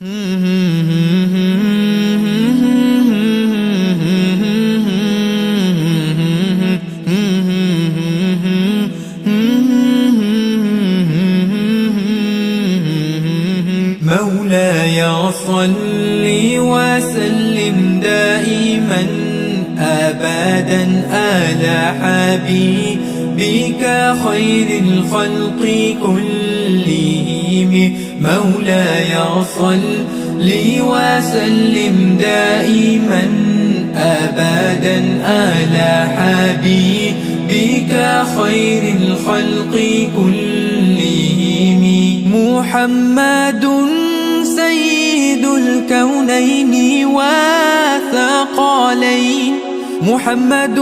مولاي صل وسلم دائما أبدا على حبيبك خير الخلق كلهم. مولاي صل وسلم دائما أبدا على حبيبك خير الخلق كلهم. محمد سيد الكونين والثقلين، محمد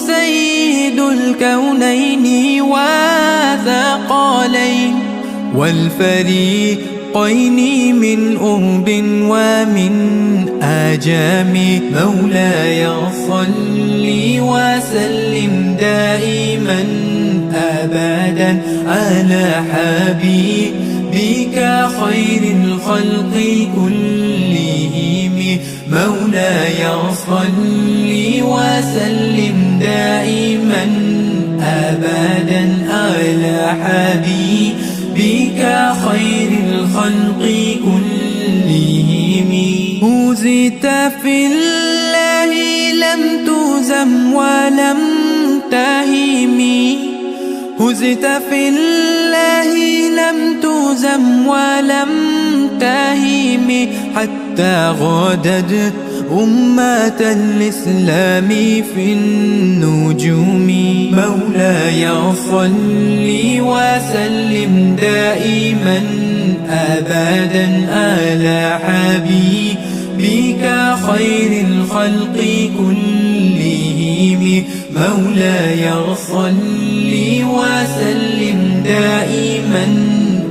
سيد الكونين والثقلين والفريقين من أرب ومن آجام. مولاي صل وسلم دائما أبدا على حبيبك خير الخلق كلهم. مولاي صل وسلم دائما أبدا على حبيبك خير الخلق كلهم. هزت في الله لم تزم ولم تهم، هزت في الله لم تزم ولم تهم، حتى غادت أمة الإسلام في النجوم. مولاي صل وسلم دائما أبدا على حبيبك خير الخلق كلهم. مولاي صل وسلم دائما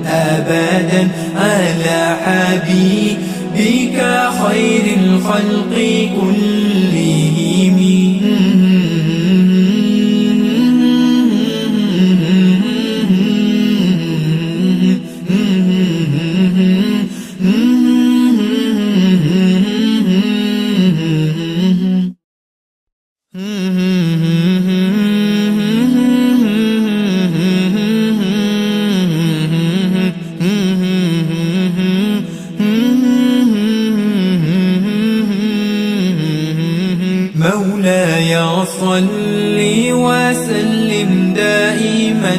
أبدا على حبيبك خير الخلق كلهم. مولاي صل وسلم دائما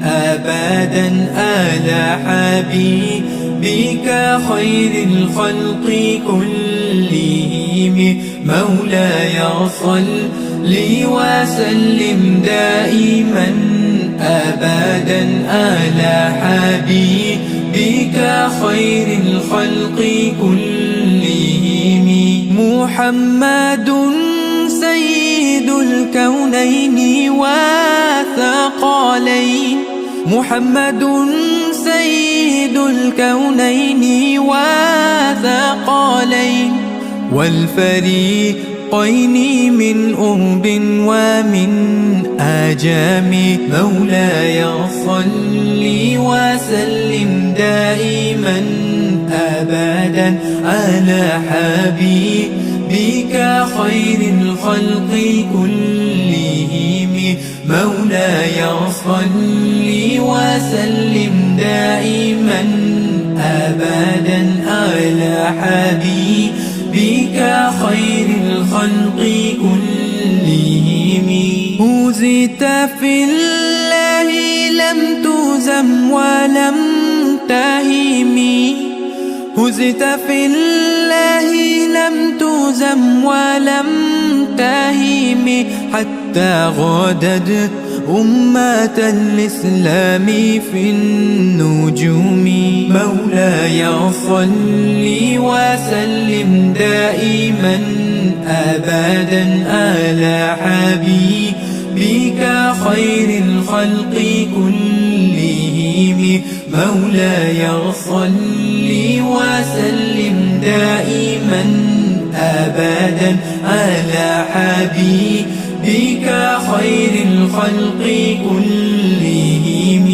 أبدا على حبيبك خير الخلق كلهم. مولاي صل وسلم دائما أبدا على حبيبك خير الخلق كلهم. محمد سيد الكونين والثقلين، محمد سيد الكونين والثقلين والفريقين من أرب ومن آجام. مولاي صل وسلم دائما أبدا على حبيبك خير الخلق كلهم. مولاي صل وسلم دائما أبدا على حبيبك خير الخلق كلهم. هزت في الله لم تزم ولم تهم، هزت في الله لم تزم ولم تهم، حتى غادت أمة الإسلام في النجوم. مولاي صل وسلم دائما أبدا على حبيبك خير الخلق كلهم. مولاي صل وسلم دائما أبدا على حبيبك خير الخلق كلهم.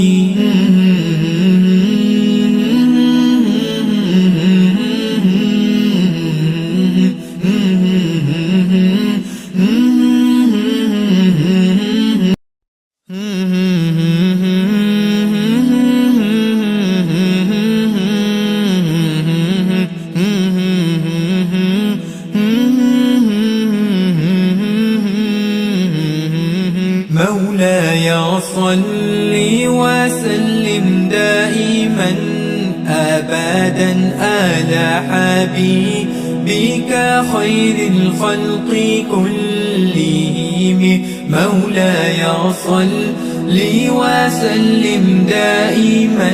أبدا آل حبيبك خير الخلق كلهم مولاي صل وسلم دائما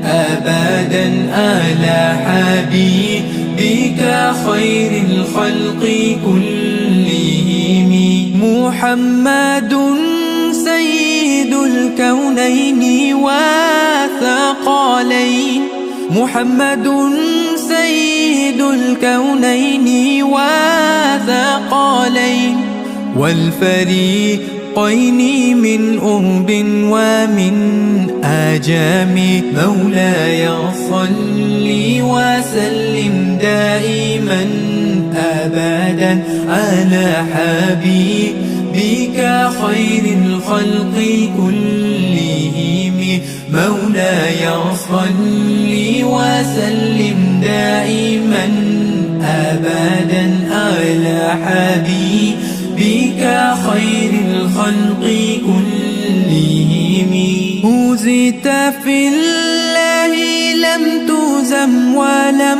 أبدا آل حبيبك خير الخلق كلهم محمد سيد الكونين والثقلين محمد سيد الكونين والثقلين والفريقين من أرب ومن آجام مولاي صل وسلم دائما أبدا على حبيبك خير الخلق كلهم مولاي صل وسلم دائما أبدا على حبيبك خير الخلق كلهم هزت في الله لم تزم ولم